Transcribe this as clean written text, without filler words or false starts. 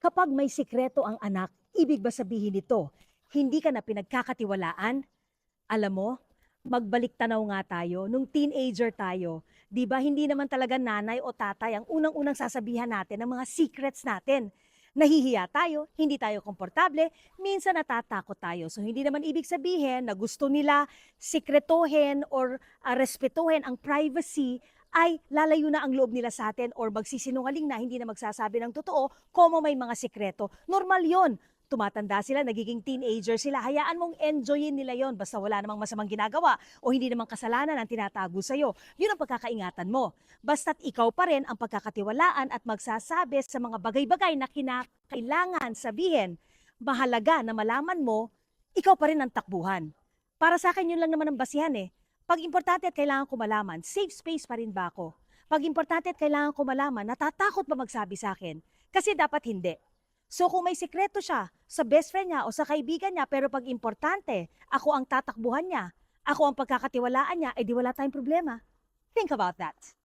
Kapag may sikreto ang anak, ibig ba sabihin nito, hindi ka na pinagkakatiwalaan? Alam mo, magbalik tanaw nga tayo, nung teenager tayo, di ba hindi naman talaga nanay o tatay ang unang-unang sasabihan natin ng mga secrets natin. Nahihiya tayo, hindi tayo komportable, minsan natatakot tayo. So hindi naman ibig sabihin na gusto nila sikretohin or respetuhin ang privacy ay lalayo na ang loob nila sa atin or magsisinungaling na hindi na magsasabi ng totoo como may mga sikreto. Normal yon. Tumatanda sila, nagiging teenager sila, hayaan mong enjoyin nila yon basta wala namang masamang ginagawa o hindi namang kasalanan ang tinatago sa'yo. Yun ang pagkakaingatan mo. Basta't ikaw pa rin ang pagkakatiwalaan at magsasabi sa mga bagay-bagay na kinakailangan sabihin. Mahalaga na malaman mo, ikaw pa rin ang takbuhan. Para sa akin, yun lang naman ang basihan eh. Pag importante at kailangan ko malaman, safe space pa rin ba ako? Pag importante at kailangan ko malaman, natatakot ba magsabi sa akin? Kasi dapat hindi. So kung may sikreto siya sa best friend niya o sa kaibigan niya, pero pag importante, ako ang tatakbuhan niya, ako ang pagkakatiwalaan niya, eh di wala tayong problema. Think about that.